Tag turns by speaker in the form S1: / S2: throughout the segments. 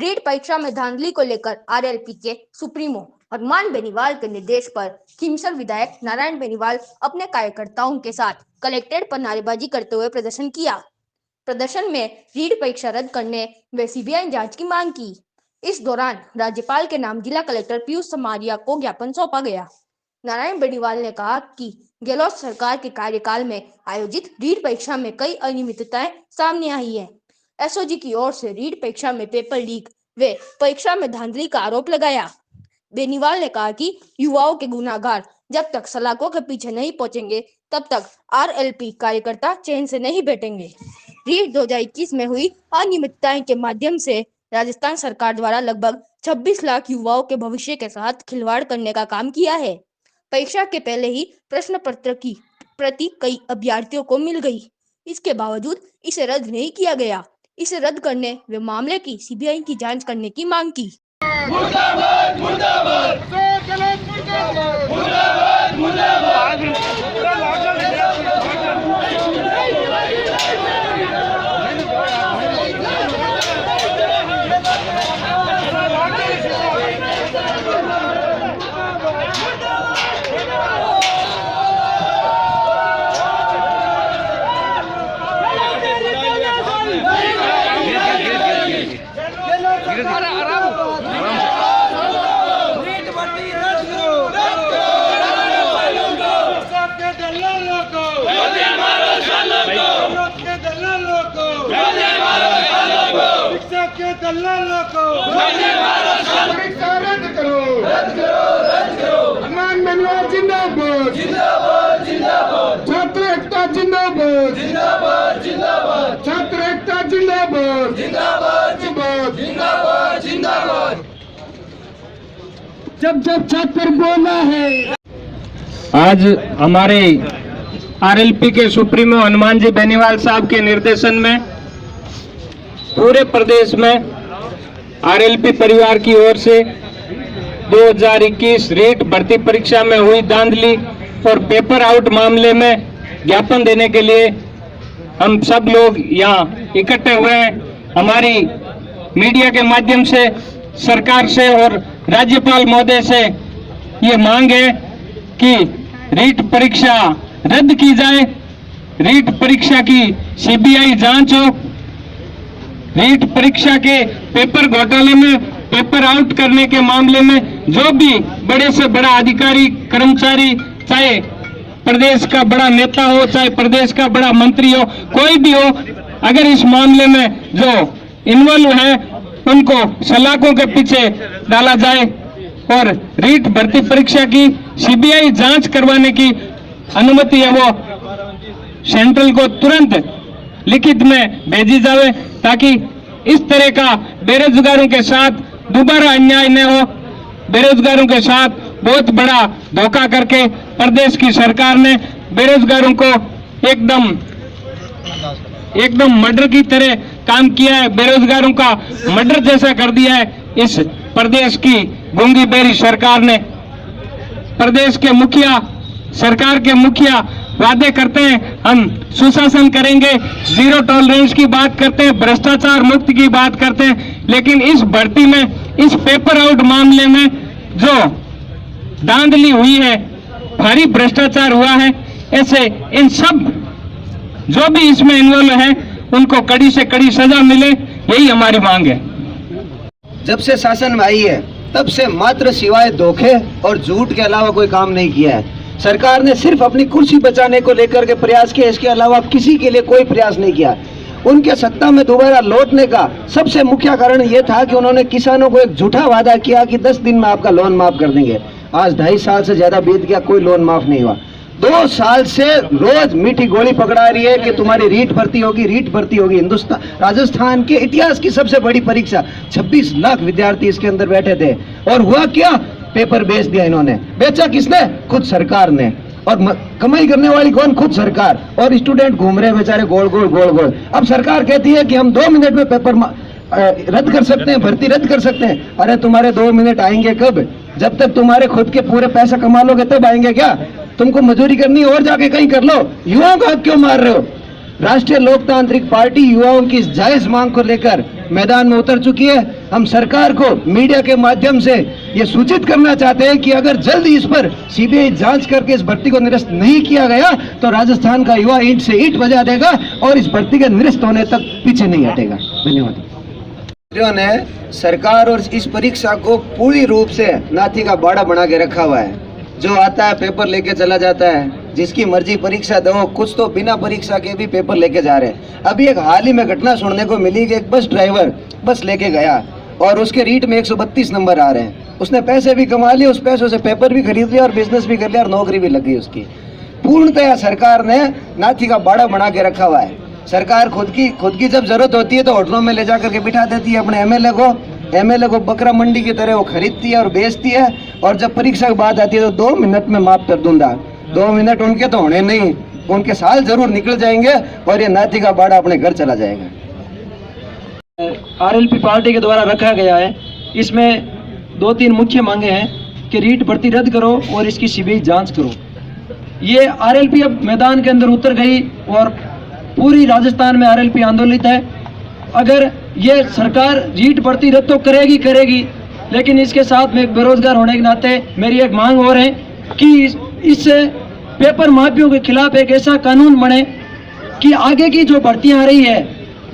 S1: रीट परीक्षा में धांधली को लेकर आरएलपी के सुप्रीमो हनुमान बेनीवाल के निर्देश पर खीमसर विधायक नारायण बेनीवाल अपने कार्यकर्ताओं के साथ कलेक्ट्रेट पर नारेबाजी करते हुए प्रदर्शन किया। प्रदर्शन में रीट परीक्षा रद्द करने व सीबीआई जांच की मांग की। इस दौरान राज्यपाल के नाम जिला कलेक्टर पीयूष समारिया को ज्ञापन सौंपा गया। नारायण बेनीवाल ने कहा कि गहलोत सरकार के कार्यकाल में आयोजित रीट परीक्षा में कई अनियमितताएं सामने आई है। एसओजी की ओर से रीट परीक्षा में पेपर लीक व परीक्षा में धांधली का आरोप लगाया। बेनीवाल ने कहा कि युवाओं के गुनाहगार जब तक सलाखों के पीछे नहीं पहुंचेंगे तब तक आरएलपी कार्यकर्ता चैन से नहीं बैठेंगे। रीट 2021 में हुई अनियमितताएं के माध्यम से राजस्थान सरकार द्वारा लगभग 26 लाख युवाओं के भविष्य के साथ खिलवाड़ करने का काम किया है। परीक्षा के पहले ही प्रश्न पत्र की प्रति कई अभ्यर्थियों को मिल गई। इसके बावजूद इसे रद्द नहीं किया गया। इसे रद्द करने व मामले की सीबीआई की जांच करने की मांग की।
S2: मुर्दाबाद मुर्दाबाद मुर्दाबाद मुर्दाबाद हनुमान बेनीवाल जिंदाबाद जिंदाबाद जिंदाबाद छात्र एकता जिंदाबाद जिंदाबाद जिंदाबाद छात्र एकता जिंदाबाद जिंदाबाद जिंदाबाद जिंदाबाद जब जब छात्र बोला है।
S3: आज हमारे आरएलपी के सुप्रीमो हनुमान जी बेनीवाल साहब के निर्देशन में पूरे प्रदेश में आरएलपी परिवार की ओर से 2021 रीट भर्ती परीक्षा में हुई धांधली और पेपर आउट मामले में ज्ञापन देने के लिए हम सब लोग यहाँ इकट्ठे हुए हैं। हमारी मीडिया के माध्यम से सरकार से और राज्यपाल महोदय से ये मांग है कि रीट परीक्षा रद्द की जाए, रीट परीक्षा की सीबीआई जांच हो, रीट परीक्षा के पेपर घोटाले में पेपर आउट करने के मामले में जो भी बड़े से बड़ा अधिकारी कर्मचारी, चाहे प्रदेश का बड़ा नेता हो, चाहे प्रदेश का बड़ा मंत्री हो, कोई भी हो, अगर इस मामले में जो इन्वॉल्व है उनको सलाखों के पीछे डाला जाए और रीट भर्ती परीक्षा की सीबीआई जांच करवाने की अनुमति है वो सेंट्रल को तुरंत लिखित में भेजी जाए, ताकि इस तरह का बेरोजगारों के साथ दोबारा अन्याय न हो। बेरोजगारों के साथ बहुत बड़ा धोखा करके प्रदेश की सरकार ने बेरोजगारों को एकदम मर्डर की तरह काम किया है, बेरोजगारों का मर्डर जैसा कर दिया है। इस प्रदेश की गूंगी बेरी सरकार ने, प्रदेश के मुखिया, सरकार के मुखिया वादे करते हैं हम सुशासन करेंगे, जीरो टॉलरेंस की बात करते हैं, भ्रष्टाचार मुक्त की बात करते हैं, लेकिन इस भर्ती में, इस पेपर आउट मामले में जो धांधली हुई है, भारी भ्रष्टाचार हुआ है, ऐसे इन सब जो भी इसमें इन्वॉल्व है उनको कड़ी से कड़ी सजा मिले, यही हमारी मांग है।
S4: जब से शासन में आई है तब से मात्र सिवाय धोखे और झूठ के अलावा कोई काम नहीं किया है। सरकार ने सिर्फ अपनी कुर्सी बचाने को लेकर के प्रयास किया, इसके अलावा किसी के लिए कोई प्रयास नहीं किया। उनके सत्ता में दोबारा लौटने का सबसे मुख्य कारण यह था कि उन्होंने किसानों को एक झूठा वादा किया कि 10 दिन में आपका लोन माफ कर देंगे। आज 2.5 साल से ज्यादा बीत गया, कोई लोन माफ नहीं हुआ। 2 साल से रोज मीठी गोली पकड़ा रही है कि तुम्हारी रीट भर्ती होगी, रीट भर्ती होगी। राजस्थान के इतिहास की सबसे बड़ी परीक्षा, 26 लाख विद्यार्थी इसके अंदर बैठे थे और हुआ क्या? पेपर बेच दिया इन्होंने। बेचा किसने? खुद सरकार ने। और कमाई करने वाली कौन? खुद सरकार। और स्टूडेंट घूम रहे बेचारे गोल गोल गोल गोल। अब सरकार कहती है कि हम 2 मिनट में पेपर रद्द कर सकते हैं, भर्ती रद्द कर सकते हैं। अरे तुम्हारे 2 मिनट आएंगे कब? जब तक तुम्हारे खुद के पूरे पैसा कमा लोगे तब आएंगे क्या? तुमको मजदूरी करनी और जाके कहीं कर लो। युवाओं का हक क्यों मार रहे हो? राष्ट्रीय लोकतांत्रिक पार्टी युवाओं की इस जायज मांग को लेकर मैदान में उतर चुकी है। हम सरकार को मीडिया के माध्यम से ये सूचित करना चाहते हैं कि अगर जल्द इस पर सीबीआई जांच करके इस भर्ती को निरस्त नहीं किया गया तो राजस्थान का युवा ईंट से ईंट बजा देगा और इस भर्ती के निरस्त होने तक पीछे नहीं हटेगा। धन्यवाद। ने सरकार और इस परीक्षा को पूरी रूप से नाथी का बाड़ा बना के रखा हुआ है। जो आता है पेपर लेके चला जाता है, जिसकी मर्जी परीक्षा दो, कुछ तो बिना परीक्षा के भी पेपर लेके जा रहे हैं। अभी एक हाल ही में घटना सुनने को मिली कि एक बस ड्राइवर बस लेके गया और उसके रीट में 132 नंबर आ रहे हैं। उसने पैसे भी कमा लिए, उस पैसों से पेपर भी खरीद लिया और बिजनेस भी कर लिया और नौकरी भी लग गई उसकी। पूर्णतया सरकार ने नाथी का बाड़ा बना के रखा हुआ है। सरकार खुद की जब जरूरत होती है तो होटलों में ले जा करके बिठा देती है अपने एमएलए को बकरा मंडी की तरह वो खरीदती है और बेचती है। और जब परीक्षा की बात आती है तो 2 मिनट में माफ कर दूंगा। 2 मिनट उनके तो होने नहीं, उनके साल जरूर निकल जाएंगे और ये नाथी का बाड़ा अपने घर चला जाएगा।
S5: आरएलपी पार्टी के द्वारा रखा गया है। इसमें 2-3 मुख्य मांगे हैं कि रीट भर्ती रद्द करो और इसकी सीबीआई जांच करो। ये आरएलपी अब मैदान के अंदर उतर गई और पूरी राजस्थान में आरएलपी आंदोलित है। अगर ये सरकार रीट भर्ती रद्द तो करेगी, लेकिन इसके साथ में बेरोजगार होने के नाते मेरी एक मांग और है कि इस पेपर माफियों के खिलाफ एक ऐसा कानून बने कि आगे की जो भर्तियां आ रही है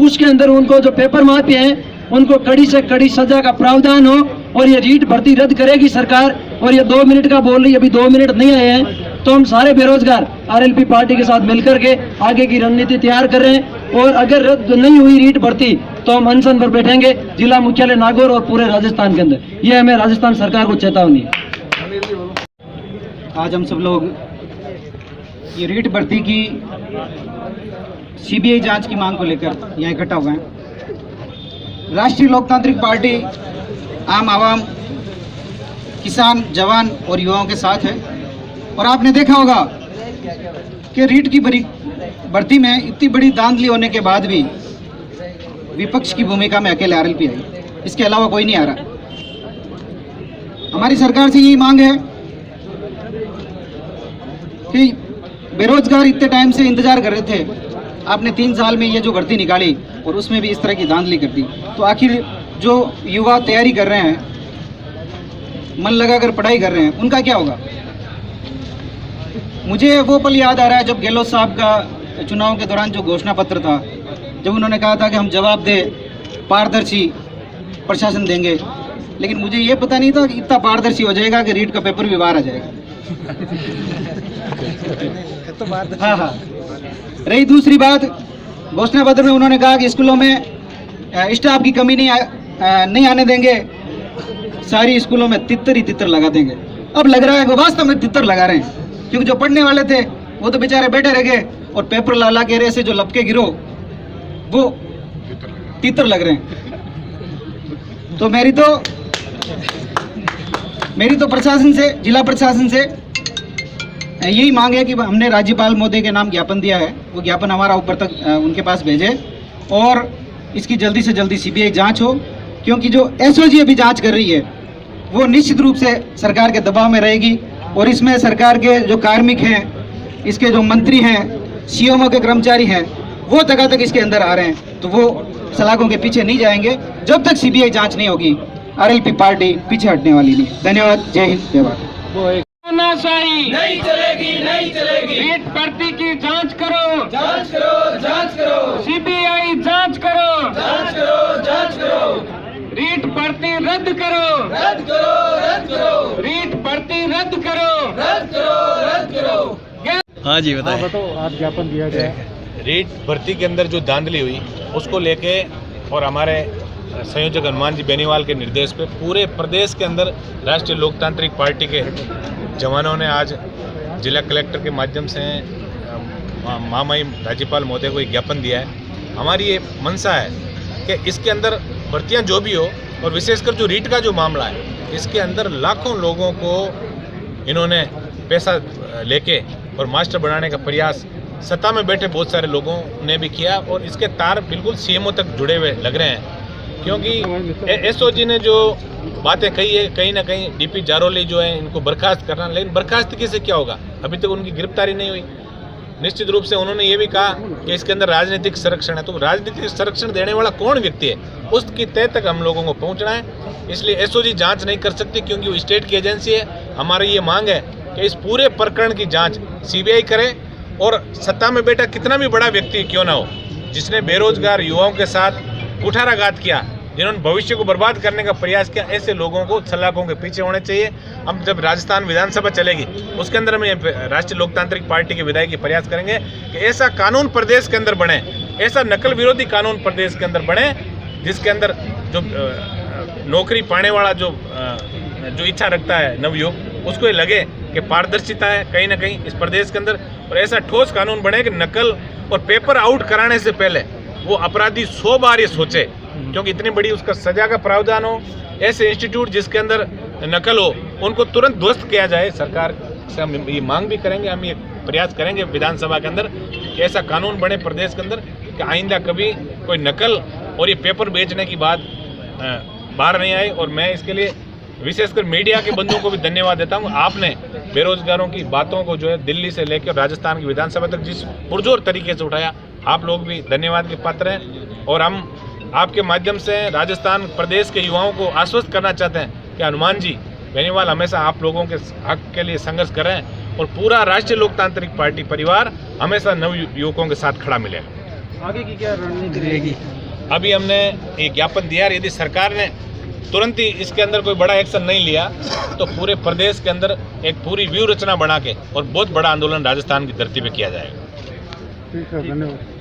S5: उसके अंदर उनको जो पेपर माफिया हैं उनको कड़ी से कड़ी सजा का प्रावधान हो और ये रीट भर्ती रद्द करेगी सरकार। और ये 2 मिनट का बोल रही, अभी 2 मिनट नहीं आए हैं तो हम सारे बेरोजगार आरएलपी पार्टी के साथ मिलकर के आगे की रणनीति तैयार कर रहे हैं। और अगर रद्द नहीं हुई रीट भर्ती तो हम अनशन पर बैठेंगे जिला मुख्यालय नागौर और पूरे राजस्थान के अंदर। ये हमें राजस्थान सरकार को चेतावनी है।
S6: आज हम सब लोग ये रीट भर्ती की सीबीआई जांच की मांग को लेकर यहाँ इकट्ठा हुए हैं। राष्ट्रीय लोकतांत्रिक पार्टी आम आवाम, किसान, जवान और युवाओं के साथ है। और आपने देखा होगा कि रीट की भर्ती में इतनी बड़ी धांधली होने के बाद भी विपक्ष की भूमिका में अकेले आरएलपी आई, इसके अलावा कोई नहीं आ रहा। हमारी सरकार से यही मांग है कि बेरोजगार इतने टाइम से इंतजार कर रहे थे, आपने 3 साल में ये जो भर्ती निकाली और उसमें भी इस तरह की धांधली कर दी, तो आखिर जो युवा तैयारी कर रहे हैं, मन लगाकर पढ़ाई कर रहे हैं, उनका क्या होगा। मुझे वो पल याद आ रहा है जब गहलोत साहब का चुनाव के दौरान जो घोषणा पत्र था, जब उन्होंने कहा था कि हम जवाबदेह पारदर्शी प्रशासन देंगे, लेकिन मुझे ये पता नहीं था कि इतना पारदर्शी हो जाएगा कि रीट का पेपर भी बाहर आ जाएगा। हाँ। रही दूसरी बात, घोषणा पत्र में उन्होंने कहा कि स्कूलों में स्टाफ की कमी नहीं आने देंगे, सारी स्कूलों में तितर ही तितर लगा देंगे। अब लग रहा है कि वास्तव में तितर लगा रहे हैं, क्योंकि जो पढ़ने वाले थे वो तो बेचारे बैठे रह गए और पेपर ला के ऐसे जो लपके गिरो वो तितर लग रहे हैं। तो मेरी तो प्रशासन से, जिला प्रशासन से यही मांग है कि हमने राज्यपाल महोदय के नाम ज्ञापन दिया है, वो ज्ञापन हमारा ऊपर तक उनके पास भेजे और इसकी जल्दी से जल्दी सीबीआई जांच हो, क्योंकि जो एसओजी अभी जांच कर रही है वो निश्चित रूप से सरकार के दबाव में रहेगी। और इसमें सरकार के जो कार्मिक हैं, इसके जो मंत्री हैं, सीएमओ के कर्मचारी हैं, वो तक इसके अंदर आ रहे हैं, तो वो सलाखों के पीछे नहीं जाएंगे। जब तक सीबीआई जांच नहीं होगी आरएलपी पार्टी पीछे हटने वाली नहीं। धन्यवाद। जय हिंद, जय भारत।
S3: नहीं चलेगी। रीट भर्ती की जांच करो। सीबीआई जांच करो। रीट भर्ती रद्द करो। रीट भर्ती रद्द करो।
S7: हाँ जी बताएं।
S2: आज ज्ञापन दिया गया
S7: रीट भर्ती के अंदर जो धांधली हुई उसको लेके और हमारे संयोजक हनुमान जी बेनीवाल के निर्देश पे पूरे प्रदेश के अंदर राष्ट्रीय लोकतांत्रिक पार्टी के जवानों ने आज जिला कलेक्टर के माध्यम से महामहिम राज्यपाल महोदय को एक ज्ञापन दिया है। हमारी ये मंशा है कि इसके अंदर भर्तियां जो भी हो और विशेषकर जो रीट का जो मामला है, इसके अंदर लाखों लोगों को इन्होंने पैसा लेके और मास्टर बनाने का प्रयास सत्ता में बैठे बहुत सारे लोगों ने भी किया और इसके तार बिल्कुल सीएमओ तक जुड़े हुए लग रहे हैं। क्योंकि एसओजी ने जो बातें कही है, कहीं ना कहीं डीपी जारोली जो है इनको बर्खास्त करना, लेकिन बर्खास्तगी से क्या होगा, अभी तक उनकी गिरफ्तारी नहीं हुई। निश्चित रूप से उन्होंने ये भी कहा कि इसके अंदर राजनीतिक संरक्षण है। तो राजनीतिक संरक्षण देने वाला कौन व्यक्ति है, उसकी तय तक हम लोगों को पहुंचना है। इसलिए एसओजी जांच नहीं कर सकती, क्योंकि वो स्टेट की एजेंसी है। हमारी ये मांग है कि इस पूरे प्रकरण की जांच सीबीआई करे, और सत्ता में बैठा कितना भी बड़ा व्यक्ति क्यों ना हो, जिसने बेरोजगार युवाओं के साथ कुठाराघात किया, जिन्होंने भविष्य को बर्बाद करने का प्रयास किया, ऐसे लोगों को सलाखों के पीछे होने चाहिए। हम जब राजस्थान विधानसभा चलेगी उसके अंदर हम राष्ट्रीय लोकतांत्रिक पार्टी के विधायक प्रयास करेंगे कि ऐसा कानून प्रदेश के अंदर बने, ऐसा नकल विरोधी कानून प्रदेश के अंदर बने, जिसके अंदर जो नौकरी पाने वाला जो इच्छा रखता है नवयुवक, उसको ये लगे कि पारदर्शिता है कहीं ना कहीं इस प्रदेश के अंदर, और ऐसा ठोस कानून बने कि नकल और पेपर आउट कराने से पहले वो अपराधी 100 बार ये सोचे, क्योंकि इतनी बड़ी उसका सजा का प्रावधान हो। ऐसे इंस्टीट्यूट जिसके अंदर नकल हो, उनको तुरंत ध्वस्त किया जाए। सरकार से हम ये मांग भी करेंगे, हम ये प्रयास करेंगे विधानसभा के अंदर कि ऐसा कानून बने प्रदेश के अंदर कि आइंदा कभी कोई नकल और ये पेपर बेचने की बात बाहर नहीं आए। और मैं इसके लिए विशेषकर मीडिया के बंधुओं को भी धन्यवाद देता हूँ। आपने बेरोजगारों की बातों को जो है दिल्ली से लेकर राजस्थान की विधानसभा तक जिस पुरजोर तरीके से उठाया, आप लोग भी धन्यवाद के पात्र हैं। और हम आपके माध्यम से राजस्थान प्रदेश के युवाओं को आश्वस्त करना चाहते हैं कि हनुमान जी बेनीवाल हमेशा आप लोगों के हक के लिए संघर्ष कर रहे हैं, और पूरा राष्ट्रीय लोकतांत्रिक पार्टी परिवार हमेशा नव युवकों के साथ खड़ा मिलेगा।
S6: आगे की क्या रणनीति रहेगी?
S7: अभी हमने एक ज्ञापन दिया है, यदि सरकार ने तुरंत ही इसके अंदर कोई बड़ा एक्शन नहीं लिया तो पूरे प्रदेश के अंदर एक पूरी व्यूह रचना बना के और बहुत बड़ा आंदोलन राजस्थान की धरती पे किया जाएगा।
S2: ठीक है, धन्यवाद।